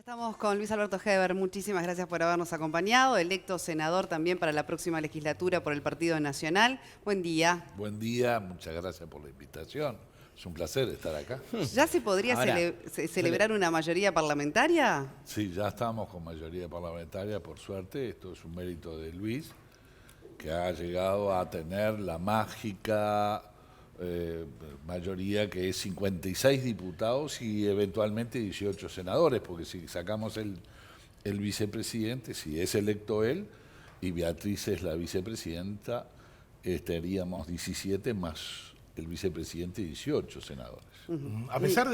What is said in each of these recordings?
Estamos con Luis Alberto Heber, muchísimas gracias por habernos acompañado, electo senador también para la próxima legislatura por el Partido Nacional. Buen día. Buen día, muchas gracias por la invitación. Es un placer estar acá. ¿Ya se podría celebrar una mayoría parlamentaria? Sí, ya estamos con mayoría parlamentaria, por suerte. Esto es un mérito de Luis, que ha llegado a tener la mágica mayoría que es 56 diputados y eventualmente 18 senadores, porque si sacamos el vicepresidente, si es electo él y Beatriz es la vicepresidenta, estaríamos 17 más el vicepresidente y 18 senadores. A pesar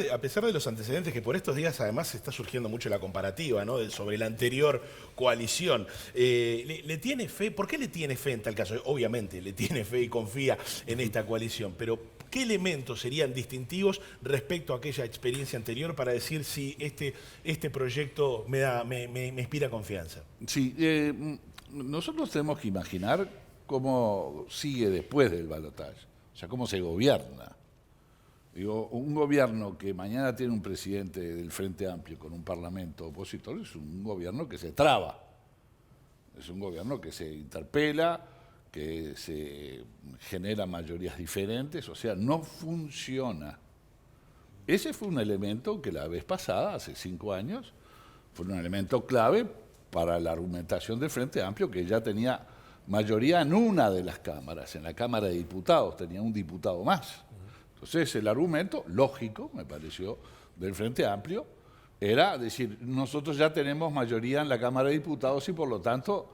de los antecedentes que por estos días además está surgiendo mucho la comparativa, ¿no?, sobre la anterior coalición, ¿le tiene fe? ¿Por qué le tiene fe en tal caso? Obviamente le tiene fe y confía en esta coalición, pero ¿qué elementos serían distintivos respecto a aquella experiencia anterior para decir si este proyecto me inspira confianza? Sí, nosotros tenemos que imaginar cómo sigue después del balotaje, o sea, cómo se gobierna. Digo, un gobierno que mañana tiene un presidente del Frente Amplio con un parlamento opositor es un gobierno que se traba, es un gobierno que se interpela, que se genera mayorías diferentes, o sea, no funciona. Ese fue un elemento que la vez pasada, hace 5 años, fue un elemento clave para la argumentación del Frente Amplio, que ya tenía mayoría en una de las cámaras, en la Cámara de Diputados, tenía un diputado más. Entonces el argumento lógico, me pareció, del Frente Amplio, era decir, nosotros ya tenemos mayoría en la Cámara de Diputados y por lo tanto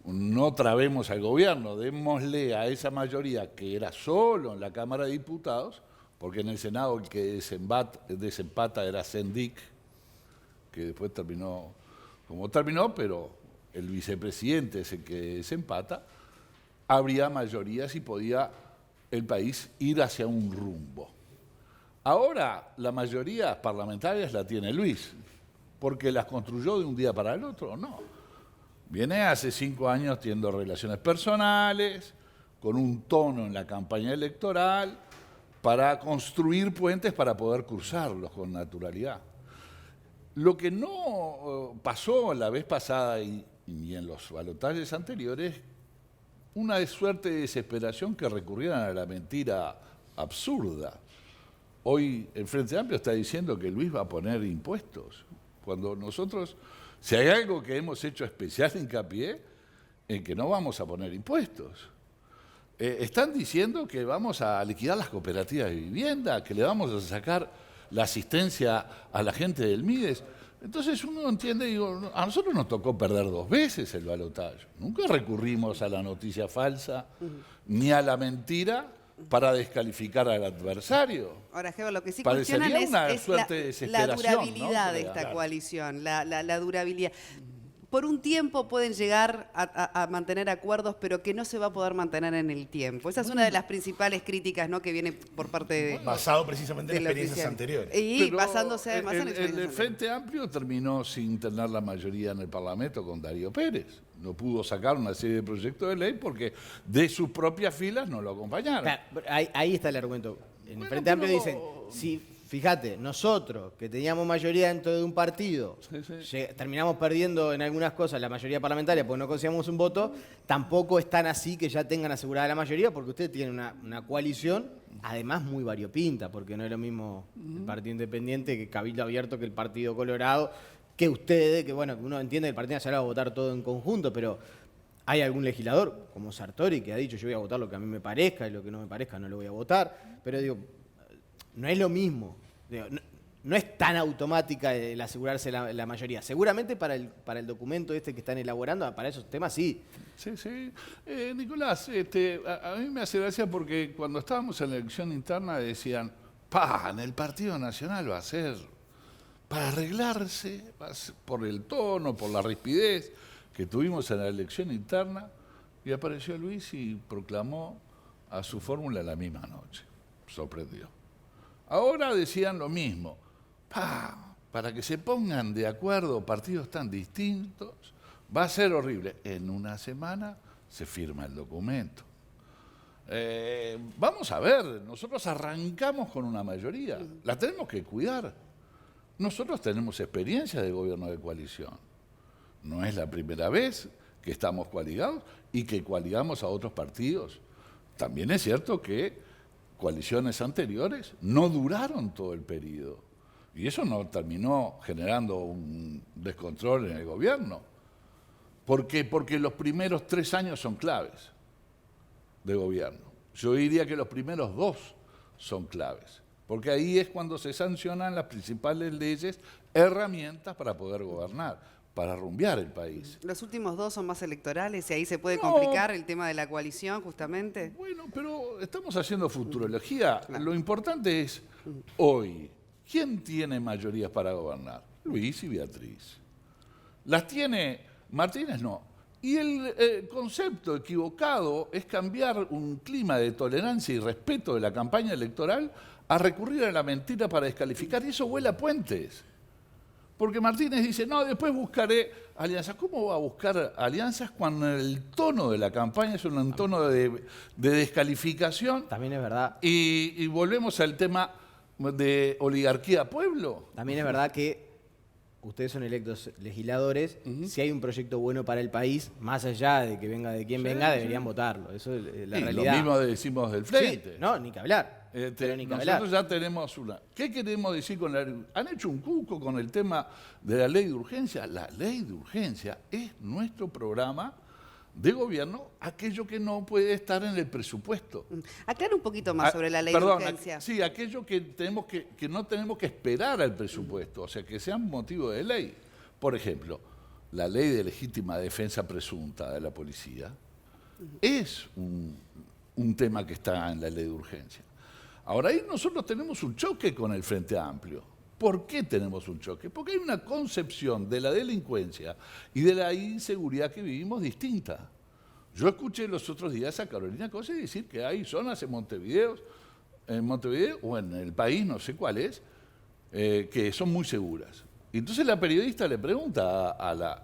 no trabemos al gobierno, démosle a esa mayoría que era solo en la Cámara de Diputados, porque en el Senado el que desempata era Sendik, que después terminó como terminó, pero el vicepresidente es el que desempata, habría mayorías y podía el país ir hacia un rumbo. Ahora la mayoría parlamentaria la tiene Luis, porque las construyó de un día para el otro, no. Viene hace 5 años teniendo relaciones personales, con un tono en la campaña electoral, para construir puentes para poder cruzarlos con naturalidad. Lo que no pasó la vez pasada y en los balotajes anteriores, una suerte de desesperación que recurrieran a la mentira absurda. Hoy el Frente Amplio está diciendo que Luis va a poner impuestos, cuando nosotros, si hay algo que hemos hecho especial hincapié, en que no vamos a poner impuestos. Están diciendo que vamos a liquidar las cooperativas de vivienda, que le vamos a sacar la asistencia a la gente del MIDES. Entonces uno entiende, digo, a nosotros nos tocó perder 2 veces el balotaje. Nunca recurrimos a la noticia falsa ni a la mentira para descalificar al adversario. Ahora, Heber, lo que sí parecería cuestionan una suerte de desesperación, la durabilidad, ¿no?, de esta coalición, la durabilidad. Por un tiempo pueden llegar a mantener acuerdos, pero que no se va a poder mantener en el tiempo. Esa es una de las principales críticas, ¿no?, que viene por parte de... Basado precisamente en experiencias anteriores. Y pero basándose además en experiencias. El Frente Amplio terminó sin tener la mayoría en el Parlamento con Darío Pérez. No pudo sacar una serie de proyectos de ley porque de sus propias filas no lo acompañaron. Ahí está el argumento. En el Frente Amplio dicen, si... Fíjate, nosotros que teníamos mayoría dentro de un partido, terminamos perdiendo en algunas cosas la mayoría parlamentaria porque no conseguíamos un voto, tampoco es tan así que ya tengan asegurada la mayoría porque ustedes tienen una coalición, además muy variopinta, porque no es lo mismo el Partido Independiente que Cabildo Abierto, que el Partido Colorado, que ustedes, que bueno, uno entiende que el Partido Nacional va a votar todo en conjunto, pero hay algún legislador, como Sartori, que ha dicho yo voy a votar lo que a mí me parezca y lo que no me parezca no lo voy a votar, pero digo, no es lo mismo. No es tan automática el asegurarse la mayoría. Seguramente para el documento este que están elaborando, para esos temas sí. Sí. Nicolás, a mí me hace gracia porque cuando estábamos en la elección interna decían, en el Partido Nacional va a ser para arreglarse, por el tono, por la rispidez que tuvimos en la elección interna, y apareció Luis y proclamó a su fórmula la misma noche. Sorprendió. Ahora decían lo mismo, para que se pongan de acuerdo partidos tan distintos, va a ser horrible. En una semana se firma el documento. Vamos a ver, nosotros arrancamos con una mayoría, la tenemos que cuidar. nosotros tenemos experiencia de gobierno de coalición. No es la primera vez que estamos coaligados y que coaligamos a otros partidos. También es cierto que coaliciones anteriores no duraron todo el periodo. Y eso no terminó generando un descontrol en el gobierno. ¿Por qué? Porque los primeros 3 años son claves de gobierno. Yo diría que los primeros 2 son claves. Porque ahí es cuando se sancionan las principales leyes, herramientas para poder gobernar, para rumbear el país. Los últimos 2 son más electorales y ahí se puede No. complicar el tema de la coalición, justamente. Bueno, pero estamos haciendo futurología. Claro. Lo importante es hoy. ¿Quién tiene mayorías para gobernar? Luis y Beatriz. ¿Las tiene Martínez? No. Y el concepto equivocado es cambiar un clima de tolerancia y respeto de la campaña electoral a recurrir a la mentira para descalificar. Y eso huele a puentes. Porque Martínez dice, no, después buscaré alianzas. ¿Cómo va a buscar alianzas cuando el tono de la campaña es un tono de descalificación? También es verdad. Y volvemos al tema de oligarquía-pueblo. También es verdad que ustedes son electos legisladores. Si hay un proyecto bueno para el país, más allá de que venga de quien venga, deberían votarlo. Eso es la Y realidad. lo mismo decimos del frente. Sí, no, ni que hablar. Pero ni que Nosotros hablar. ya tenemos una. ¿Qué queremos decir con la? Han hecho un cuco con el tema de la ley de urgencia. La ley de urgencia es nuestro programa de gobierno, aquello que no puede estar en el presupuesto. Aclara un poquito más sobre la ley Perdón, de urgencia. sí, aquello que tenemos que no tenemos que esperar al presupuesto, o sea, que sea un motivo de ley. Por ejemplo, la ley de legítima defensa presunta de la policía es un tema que está en la ley de urgencia. Ahora, ahí nosotros tenemos un choque con el Frente Amplio. ¿Por qué tenemos un choque? Porque hay una concepción de la delincuencia y de la inseguridad que vivimos distinta. Yo escuché los otros días a Carolina Cose decir que hay zonas en Montevideo o en el país, no sé cuál es, que son muy seguras. Y entonces la periodista le pregunta a la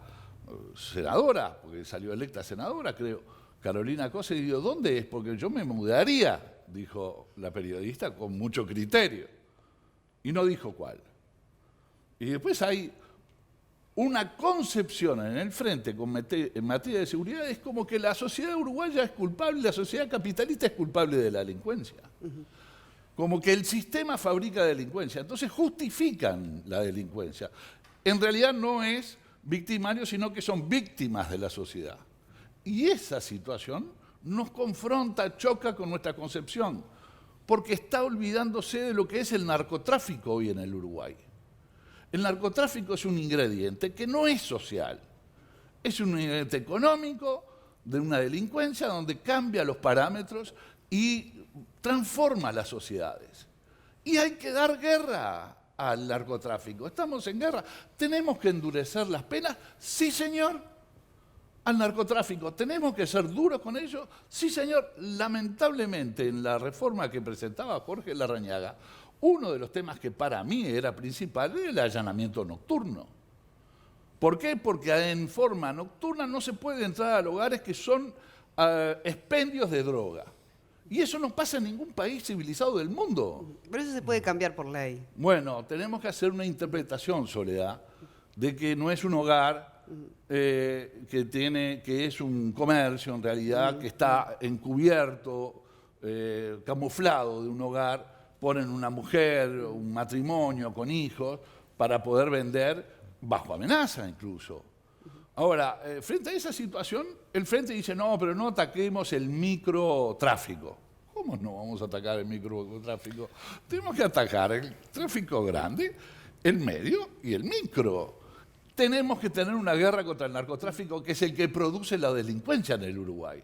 senadora, porque salió electa senadora, creo, Carolina Cose, y digo, ¿dónde es? Porque yo me mudaría, dijo la periodista con mucho criterio. Y no dijo cuál. Y después hay una concepción en el frente en materia de seguridad, es como que la sociedad uruguaya es culpable, la sociedad capitalista es culpable de la delincuencia. Como que el sistema fabrica delincuencia. Entonces justifican la delincuencia. En realidad no es victimario, sino que son víctimas de la sociedad. Y esa situación nos confronta, choca con nuestra concepción, porque está olvidándose de lo que es el narcotráfico hoy en el Uruguay. El narcotráfico es un ingrediente que no es social, es un ingrediente económico de una delincuencia donde cambia los parámetros y transforma las sociedades. Y hay que dar guerra al narcotráfico. Estamos en guerra. ¿Tenemos que endurecer las penas? Sí, señor. Al narcotráfico, ¿tenemos que ser duros con ellos? Sí, señor. Lamentablemente, en la reforma que presentaba Jorge Larrañaga, uno de los temas que para mí era principal era el allanamiento nocturno. ¿Por qué? Porque en forma nocturna no se puede entrar a lugares que son expendios de droga. Y eso no pasa en ningún país civilizado del mundo. Pero eso se puede cambiar por ley. Bueno, tenemos que hacer una interpretación, Soledad, de que no es un hogar, que es un comercio en realidad, que está encubierto, camuflado de un hogar, ponen una mujer, un matrimonio con hijos, para poder vender bajo amenaza incluso. Ahora, frente a esa situación, el Frente dice, no, pero no ataquemos el microtráfico. ¿Cómo no vamos a atacar el microtráfico? Tenemos que atacar el tráfico grande, el medio y el micro. Tenemos que tener una guerra contra el narcotráfico, que es el que produce la delincuencia en el Uruguay.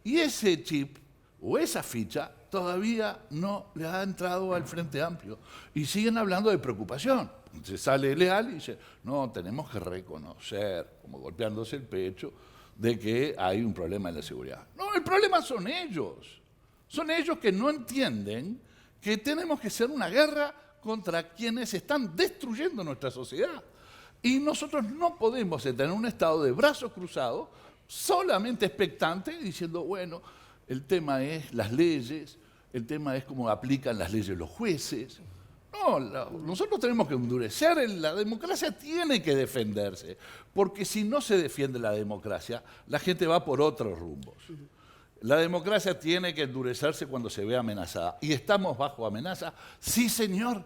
Y ese chip o esa ficha todavía no le ha entrado al Frente Amplio. Y siguen hablando de preocupación. Se sale Leal y dice, no, tenemos que reconocer, como golpeándose el pecho, de que hay un problema en la seguridad. No, el problema son ellos. Son ellos que no entienden que tenemos que hacer una guerra contra quienes están destruyendo nuestra sociedad. Y nosotros no podemos tener un estado de brazos cruzados, solamente expectante, diciendo, bueno, el tema es las leyes, el tema es cómo aplican las leyes los jueces. No, nosotros tenemos que endurecer, la democracia tiene que defenderse, porque si no se defiende la democracia, la gente va por otros rumbos. La democracia tiene que endurecerse cuando se ve amenazada. ¿Y estamos bajo amenaza? Sí, señor.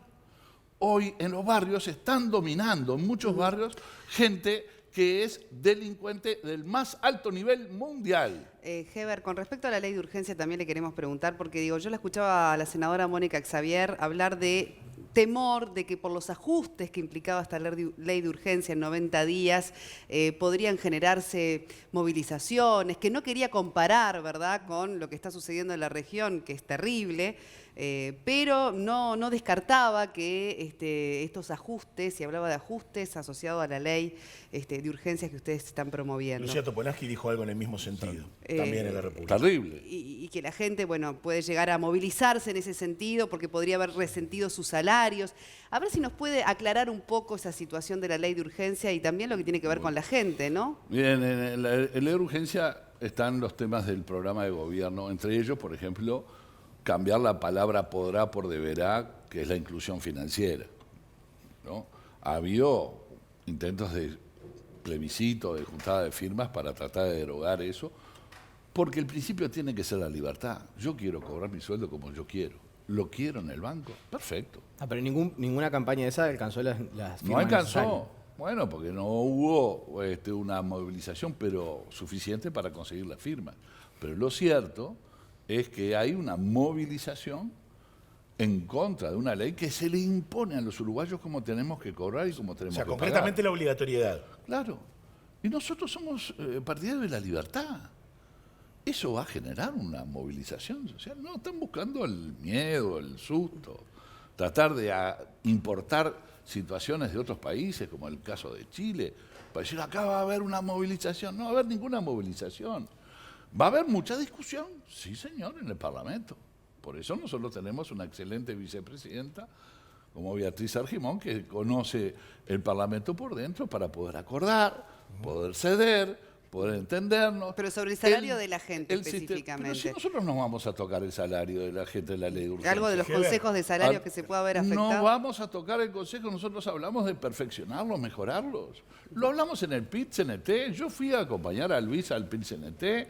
Hoy en los barrios están dominando, en muchos barrios, gente que es delincuente del más alto nivel mundial. Heber, con respecto a la ley de urgencia también le queremos preguntar, porque digo, yo la escuchaba a la senadora Mónica Xavier hablar de temor de que por los ajustes que implicaba esta ley de urgencia en 90 días podrían generarse movilizaciones, que no quería comparar, ¿verdad?, con lo que está sucediendo en la región, que es terrible, pero no descartaba que estos ajustes, y hablaba de ajustes asociados a la ley de urgencias que ustedes están promoviendo. Lucía Topolansky dijo algo en el mismo sentido, también en la República. Terrible. Y que la gente, bueno, puede llegar a movilizarse en ese sentido porque podría haber resentido sus salarios. A ver si nos puede aclarar un poco esa situación de la ley de urgencia y también lo que tiene que ver con la gente, ¿no? Bien, en la ley de urgencia están los temas del programa de gobierno, entre ellos, por ejemplo, cambiar la palabra podrá por deberá, que es la inclusión financiera, ¿no? Habido intentos de plebiscito, de juntada de firmas para tratar de derogar eso, porque el principio tiene que ser la libertad. Yo quiero cobrar mi sueldo como yo quiero. ¿Lo quiero en el banco? Perfecto. Pero ninguna campaña de esa alcanzó las firmas No alcanzó. necesarias. Bueno, porque no hubo una movilización pero suficiente para conseguir la firma. Pero lo cierto es que hay una movilización en contra de una ley que se le impone a los uruguayos como tenemos que cobrar y como tenemos que pagar. Concretamente la obligatoriedad. Claro. Y nosotros somos partidarios de la libertad. Eso va a generar una movilización social. No, están buscando el miedo, el susto, tratar de importar situaciones de otros países, como el caso de Chile, para decir, acá va a haber una movilización. No va a haber ninguna movilización. ¿Va a haber mucha discusión? Sí, señor, en el Parlamento. Por eso nosotros tenemos una excelente vicepresidenta como Beatriz Argimón, que conoce el Parlamento por dentro para poder acordar, poder ceder, poder entendernos. Pero sobre el salario de la gente específicamente. Pero si nosotros no vamos a tocar el salario de la gente de la ley de urgencia. Algo de los consejos de salario que se pueda haber afectado. No vamos a tocar el consejo, nosotros hablamos de perfeccionarlos, mejorarlos. Lo hablamos en el PIT-CNT, yo fui a acompañar a Luis al PIT-CNT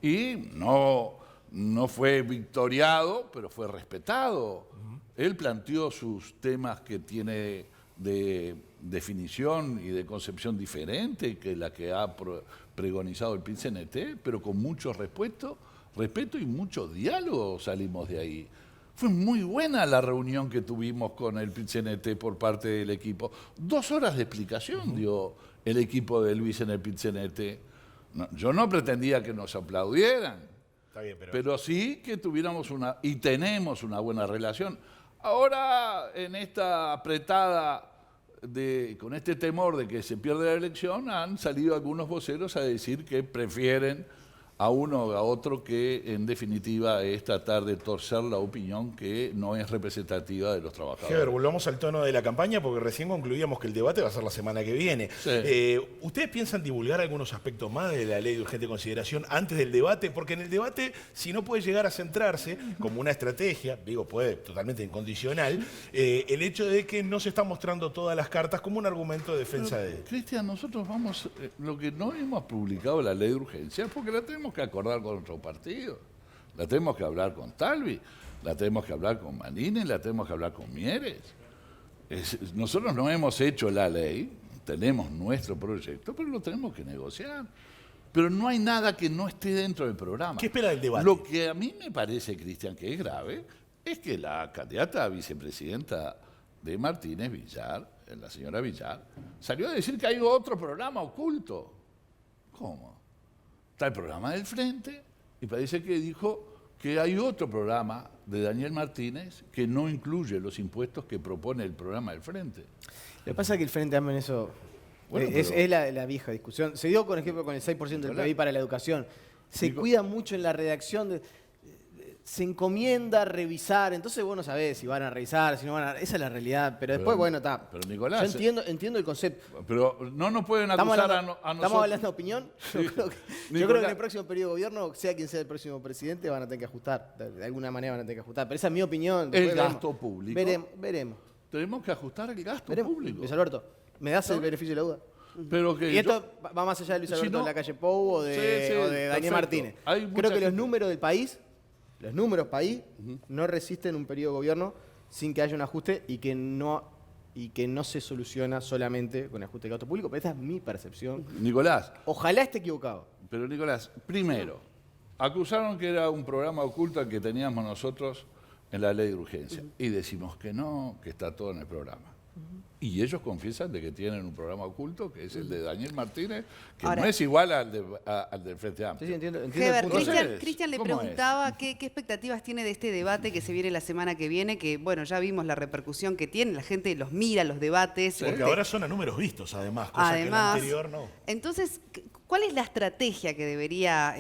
y no fue victoriado, pero fue respetado. Él planteó sus temas que tiene de definición y de concepción diferente que la que ha pregonizado el PIT-CNT, pero con mucho respeto y mucho diálogo salimos de ahí. Fue muy buena la reunión que tuvimos con el PIT-CNT por parte del equipo. 2 horas de explicación dio el equipo de Luis en el PIT-CNT. No, yo no pretendía que nos aplaudieran, Está bien, pero sí que tuviéramos y tenemos una buena relación. Ahora, en esta apretada, con este temor de que se pierda la elección, han salido algunos voceros a decir que prefieren a uno o a otro, que en definitiva es tratar de torcer la opinión que no es representativa de los trabajadores. Heber, volvamos al tono de la campaña porque recién concluíamos que el debate va a ser la semana que viene. Sí. ¿Ustedes piensan divulgar algunos aspectos más de la ley de urgente consideración antes del debate? Porque en el debate, si no puede llegar a centrarse como una estrategia, puede totalmente incondicional, el hecho de que no se están mostrando todas las cartas como un argumento de defensa de... Cristian, nosotros vamos, lo que no hemos publicado la ley de urgencia, porque la tenemos que acordar con otro partido, la tenemos que hablar con Talvi, la tenemos que hablar con Manini, la tenemos que hablar con Mieres. Nosotros no hemos hecho la ley, tenemos nuestro proyecto, pero lo tenemos que negociar. Pero no hay nada que no esté dentro del programa. ¿Qué espera del debate? Lo que a mí me parece, Cristian, que es grave, es que la candidata a vicepresidenta de Martínez, Villar, la señora Villar, salió a decir que hay otro programa oculto. ¿Cómo? Está el programa del Frente y parece que dijo que hay otro programa de Daniel Martínez que no incluye los impuestos que propone el programa del Frente. Lo que pasa es que el Frente Amplio en eso Bueno, es la vieja discusión. Se dio, por ejemplo, con el 6% del PBI para la educación. Se cuida mucho en la redacción, se encomienda revisar. Entonces vos no sabés si van a revisar, si no van a... Esa es la realidad. Pero después, bueno, está. Pero Nicolás... Yo entiendo el concepto. Pero no nos pueden acusar a nosotros. ¿Estamos hablando de opinión? Sí. Yo creo que en el próximo periodo de gobierno, sea quien sea el próximo presidente, van a tener que ajustar. De alguna manera van a tener que ajustar. Pero esa es mi opinión. El Después gasto público. Veremos. tenemos que ajustar el gasto Veremos. público. Luis Alberto, ¿me das el beneficio de la duda? Pero que Y esto va más allá de Luis Si Alberto no- de la calle Pou o de, Sí, sí, o de Daniel perfecto. Martínez. Hay Creo mucha que los gente- números del país, no resisten un periodo de gobierno sin que haya un ajuste y que no se soluciona solamente con ajuste de gasto público, pero esta es mi percepción. Nicolás, Ojalá esté equivocado. pero Nicolás, primero, acusaron que era un programa oculto el que teníamos nosotros en la ley de urgencia. Y decimos que no, que está todo en el programa. Y ellos confiesan de que tienen un programa oculto, que es el de Daniel Martínez, que Ahora- no es igual al del Frente Sí, Amplio. sí, entiendo el Heber, punto. Entonces, Cristian le ¿cómo es? preguntaba qué expectativas tiene de este debate que se viene la semana que viene, que bueno, ya vimos la repercusión que tiene, la gente los mira, los debates. Porque ahora son a números vistos, además, cosa que en la Además, anterior no. entonces, ¿cuál es la estrategia que debería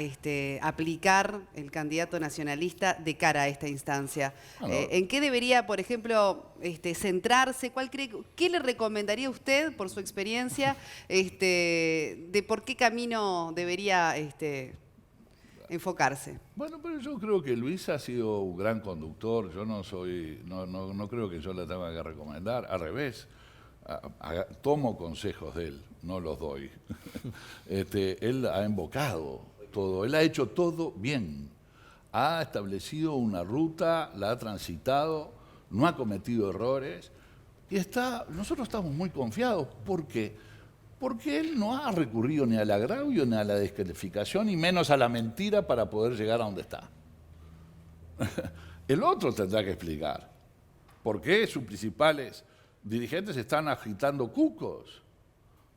aplicar el candidato nacionalista de cara a esta instancia? Bueno. ¿En qué debería, por ejemplo, centrarse? ¿Qué le recomendaría usted, por su experiencia, de por qué camino debería enfocarse? Bueno, pero yo creo que Luis ha sido un gran conductor. Yo no creo que yo le tenga que recomendar. Al revés, tomo consejos de él, no los doy. Él ha invocado todo, él ha hecho todo bien. Ha establecido una ruta, la ha transitado, no ha cometido errores. Y nosotros estamos muy confiados. ¿Por qué? Porque él no ha recurrido ni al agravio ni a la descalificación, y menos a la mentira para poder llegar a donde está. El otro tendrá que explicar por qué sus principales dirigentes están agitando cucos,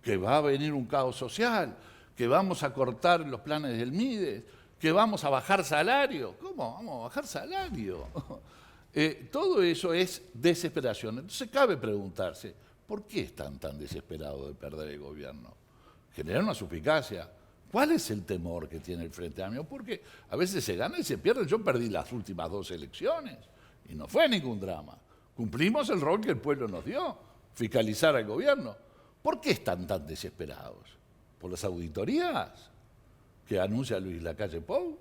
que va a venir un caos social, que vamos a cortar los planes del MIDES, que vamos a bajar salario. ¿Cómo vamos a bajar salario? Todo eso es desesperación. Entonces cabe preguntarse, ¿por qué están tan desesperados de perder el gobierno? Genera una suspicacia. ¿Cuál es el temor que tiene el Frente Amplio? Porque a veces se gana y se pierde. Yo perdí las últimas 2 elecciones y no fue ningún drama. Cumplimos el rol que el pueblo nos dio, fiscalizar al gobierno. ¿Por qué están tan desesperados? ¿Por las auditorías que anuncia Luis Lacalle Pou?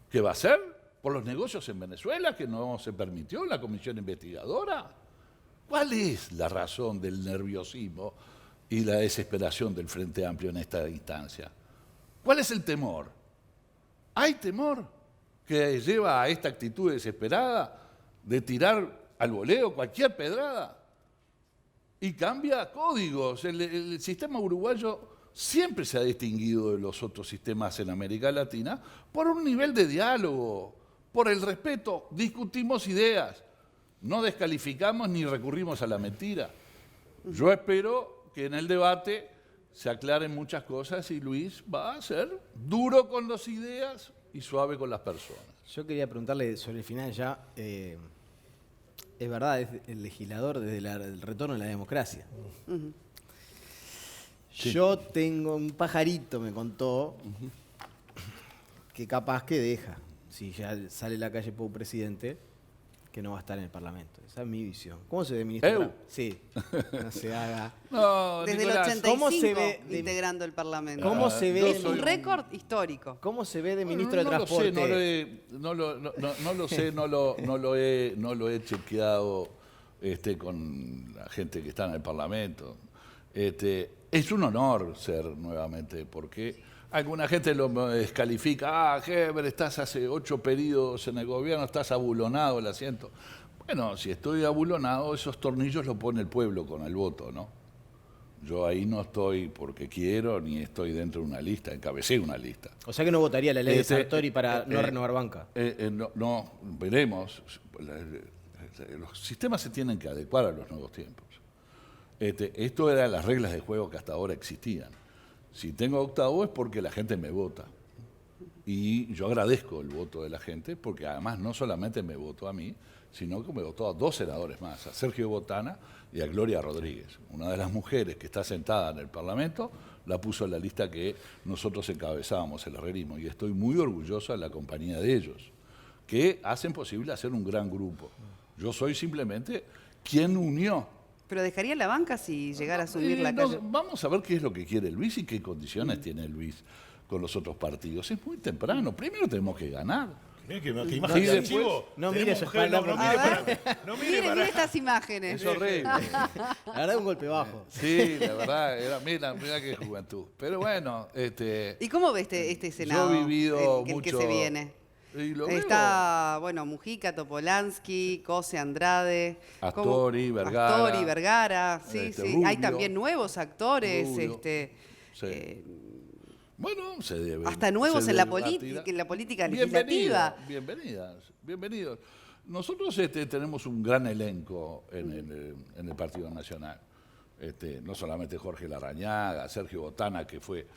¿Qué va a hacer? ¿Por los negocios en Venezuela que no se permitió en la comisión investigadora? ¿Cuál es la razón del nerviosismo y la desesperación del Frente Amplio en esta instancia? ¿Cuál es el temor? ¿Hay temor que lleva a esta actitud desesperada de tirar al voleo cualquier pedrada? Y cambia códigos. El sistema uruguayo siempre se ha distinguido de los otros sistemas en América Latina por un nivel de diálogo, por el respeto. Discutimos ideas, no descalificamos ni recurrimos a la mentira. Yo espero que en el debate se aclaren muchas cosas y Luis va a ser duro con las ideas y suave con las personas. Yo quería preguntarle sobre el final ya. Es verdad, es el legislador desde el retorno de la democracia. Sí. Yo tengo un pajarito, me contó, que capaz que deja, si ya sale la calle Pou presidente, que no va a estar en el Parlamento. Esa es mi visión. ¿Cómo se ve, ministro? ¿Eu? Sí, no se haga. No, Desde el Nicolás, 85 ¿cómo se ve integrando el Parlamento. ¿Cómo se ve? yo Es soy un récord histórico. ¿Cómo se ve de Bueno, ministro de Transporte? No lo sé, no lo he chequeado con la gente que está en el Parlamento. Es un honor ser nuevamente, porque alguna gente lo descalifica. Heber, estás hace 8 periodos en el gobierno, estás abulonado el asiento. Bueno, si estoy abulonado, esos tornillos los pone el pueblo con el voto, ¿no? Yo ahí no estoy porque quiero, ni estoy dentro de una lista, encabecé una lista. O sea que no votaría la ley de Sartori para no renovar banca. No, veremos. Los sistemas se tienen que adecuar a los nuevos tiempos. Esto eran las reglas de juego que hasta ahora existían. Si tengo octavo es porque la gente me vota. Y yo agradezco el voto de la gente porque además no solamente me votó a mí, sino que me votó a 2 senadores más, a Sergio Botana y a Gloria Rodríguez. Una de las mujeres que está sentada en el Parlamento la puso en la lista que nosotros encabezábamos, el herrerismo, y estoy muy orgulloso de la compañía de ellos, que hacen posible hacer un gran grupo. Yo soy simplemente quien unió. ¿Pero dejaría la banca si llegara a asumir la No, calle? vamos a ver qué es lo que quiere Luis y qué condiciones tiene Luis con los otros partidos. Es muy temprano. Primero tenemos que ganar. Mirá que imagen y de después- archivo. no mire Tenemos su mujer, espalda, no por mire favor. para. No mire Mire, para. mire estas imágenes. Es horrible. La verdad, un golpe bajo. Sí, la verdad, mira qué juventud. Pero bueno, ¿Y cómo ve este Senado? yo he vivido el mucho. que se viene. Y lo veo. Está, bueno, Mujica, Topolansky, Cose Andrade. Astori, Vergara. Astori, Vergara, sí, este, sí. Rubio. Hay también nuevos actores, Rubio. Sí. Bueno, se debe. hasta nuevos se en la debatirá. política, en la política Bienvenidos, legislativa. bienvenidos. Nosotros tenemos un gran elenco en el Partido Nacional. No solamente Jorge Larrañaga, Sergio Botana, que fue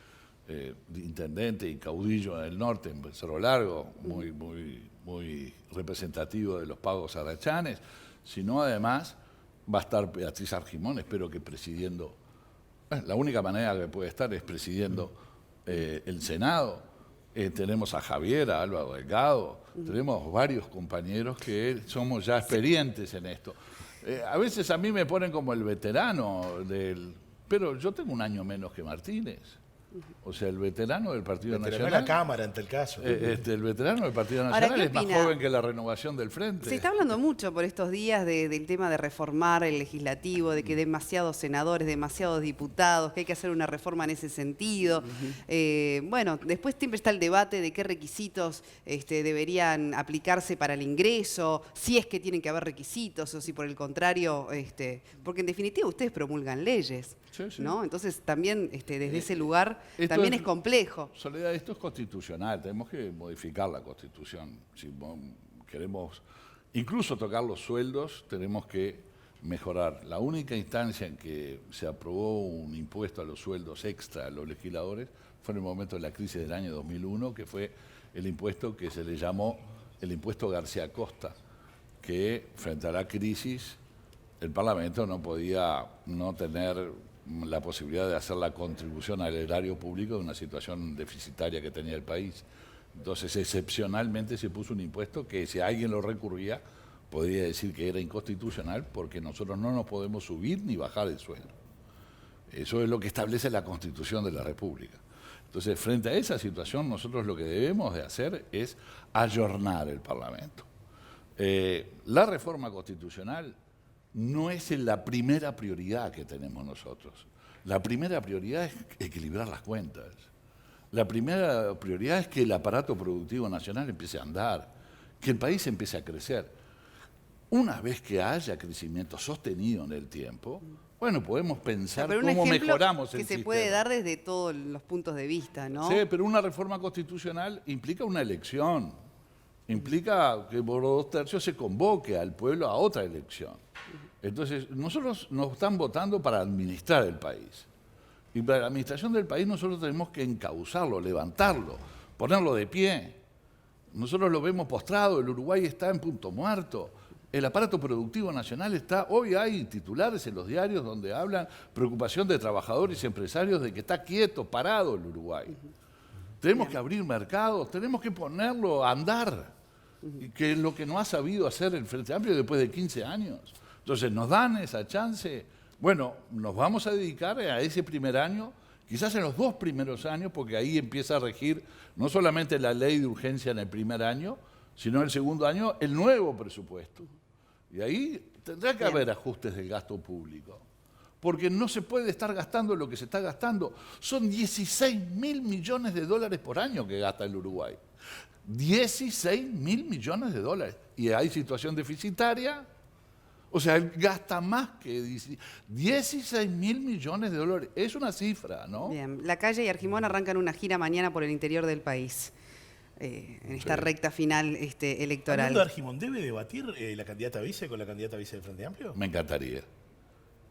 intendente y caudillo en el norte, en Cerro Largo, muy representativo de los pagos arachanes, sino además va a estar Beatriz Argimón, espero que presidiendo. La única manera que puede estar es presidiendo el Senado. Tenemos a Javier, a Álvaro Delgado, tenemos varios compañeros que somos ya experientes en esto. A veces a mí me ponen como el veterano pero yo tengo un año menos que Martínez. O sea, el veterano del Partido Veterano de Nacional. la Cámara, ante el caso. El veterano del Partido Ahora, Nacional ¿qué es más opina? joven que la renovación del Frente. Se está hablando mucho por estos días del tema de reformar el legislativo, de que demasiados senadores, demasiados diputados, que hay que hacer una reforma en ese sentido. Bueno, después siempre está el debate de qué requisitos deberían aplicarse para el ingreso, si es que tienen que haber requisitos o si por el contrario, porque en definitiva ustedes promulgan leyes, Sí, sí. ¿no? Entonces también desde ese lugar esto también es- es complejo. Soledad, esto es constitucional, tenemos que modificar la Constitución. Si queremos incluso tocar los sueldos, tenemos que mejorar. La única instancia en que se aprobó un impuesto a los sueldos extra a los legisladores fue en el momento de la crisis del año 2001, que fue el impuesto que se le llamó el impuesto García Costa, que frente a la crisis el Parlamento no podía no tener la posibilidad de hacer la contribución al erario público de una situación deficitaria que tenía el país. Entonces, excepcionalmente se puso un impuesto que si alguien lo recurría, podría decir que era inconstitucional porque nosotros no nos podemos subir ni bajar el sueldo. Eso es lo que establece la Constitución de la República. Entonces, frente a esa situación, nosotros lo que debemos de hacer es ayornar el Parlamento. La reforma constitucional no es la primera prioridad que tenemos nosotros. La primera prioridad es equilibrar las cuentas. La primera prioridad es que el aparato productivo nacional empiece a andar, que el país empiece a crecer. Una vez que haya crecimiento sostenido en el tiempo, bueno, podemos pensar Pero un cómo ejemplo mejoramos que el se puede sistema. dar desde todos los puntos de vista, ¿no? Sí, pero una reforma constitucional implica una elección, implica que por 2/3 se convoque al pueblo a otra elección. Entonces, nosotros nos están votando para administrar el país. Y para la administración del país nosotros tenemos que encauzarlo, levantarlo, ponerlo de pie. Nosotros lo vemos postrado, el Uruguay está en punto muerto. El aparato productivo nacional está, hoy hay titulares en los diarios donde hablan preocupación de trabajadores y empresarios de que está quieto, parado el Uruguay. Tenemos que abrir mercados, tenemos que ponerlo a andar, y que es lo que no ha sabido hacer el Frente Amplio después de 15 años. Entonces, nos dan esa chance. Bueno, nos vamos a dedicar a ese primer año, quizás en los 2 primeros años, porque ahí empieza a regir no solamente la ley de urgencia en el primer año, sino en el segundo año el nuevo presupuesto. Y ahí tendrá que haber ajustes del gasto público, porque no se puede estar gastando lo que se está gastando. Son 16.000 millones de dólares por año que gasta el Uruguay. 16.000 millones de dólares. Y hay situación deficitaria. O sea, él gasta más que 16.000 millones de dólares. Es una cifra, ¿no? Bien, La Calle y Argimón arrancan una gira mañana por el interior del país, en esta Sí. recta final electoral. Hablando de Argimón, ¿debe debatir la candidata vice con la candidata vice del Frente Amplio? Me encantaría.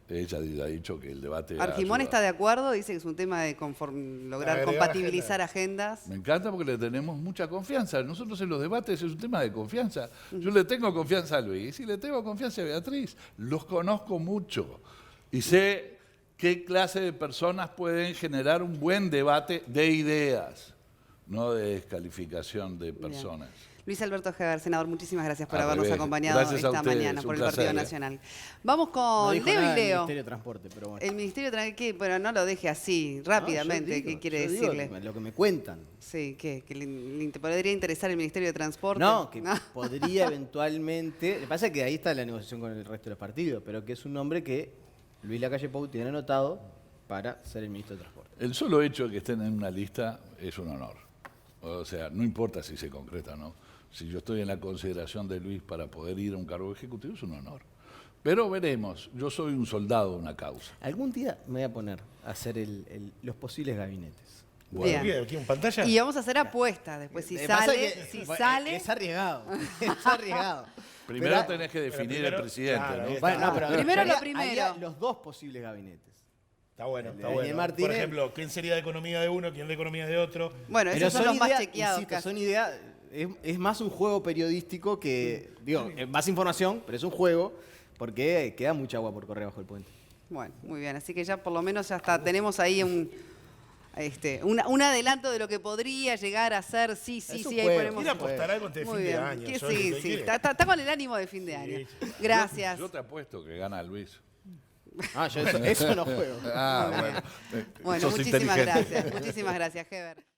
Ella ha dicho que el debate... Argimón ayuda. está de acuerdo, dice que es un tema de lograr Agregar compatibilizar agendas. Me encanta porque le tenemos mucha confianza. Nosotros en los debates es un tema de confianza. Yo le tengo confianza a Luis y le tengo confianza a Beatriz. Los conozco mucho y sé qué clase de personas pueden generar un buen debate de ideas, no de descalificación de personas. Luis Alberto Heber, senador, muchísimas gracias por Al habernos revés. acompañado Gracias a esta ustedes, mañana un por el placer, Partido Nacional. Vamos No con dijo Leo nada y del Leo. Ministerio de Transporte, pero bueno. El Ministerio de Transporte, pero no lo deje así, rápidamente, No, yo digo, ¿qué quiere yo digo decirle? lo que me cuentan. Sí, ¿qué? ¿Que le podría interesar el Ministerio de Transporte? No, que podría eventualmente. Lo que pasa es que ahí está la negociación con el resto de los partidos, pero que es un nombre que Luis Lacalle Pou tiene anotado para ser el ministro de Transporte. El solo hecho de que estén en una lista es un honor. O sea, no importa si se concreta o no. Si yo estoy en la consideración de Luis para poder ir a un cargo ejecutivo, es un honor. Pero veremos. Yo soy un soldado de una causa. Algún día me voy a poner a hacer los posibles gabinetes. Bien. Bien, aquí en pantalla. Y vamos a hacer apuestas después. Si Pasa sale, que, si bueno, sale. Es arriesgado. Es arriesgado. Primero Pero- tenés que definir primero- el presidente, claro, ahí ¿no? está. Bueno, no, pero Primero yo lo haría- primero. haría los dos posibles gabinetes. Está bueno, El de está Daniel bueno. Martínez. Por ejemplo, ¿quién sería de economía de uno, quién de economía de otro? Bueno, esos son los más ideas, chequeados. insisto, casi. son ideas, es más un juego periodístico que, digo, más información, pero es un juego porque queda mucha agua por correr bajo el puente. Bueno, muy bien. Así que ya por lo menos ya está. Tenemos ahí un adelanto de lo que podría llegar a ser. Sí, Es un ahí juego. ponemos. ¿Quién apostará algo antes de Muy fin de bien. año? Que Sónico? sí, ¿Y sí. qué? Está con el ánimo de fin de año. Gracias. Yo te apuesto que gana Luis. Ah, yo eso no juego. Ah, bueno. Bueno, Sos muchísimas inteligente. gracias. Muchísimas gracias, Heber.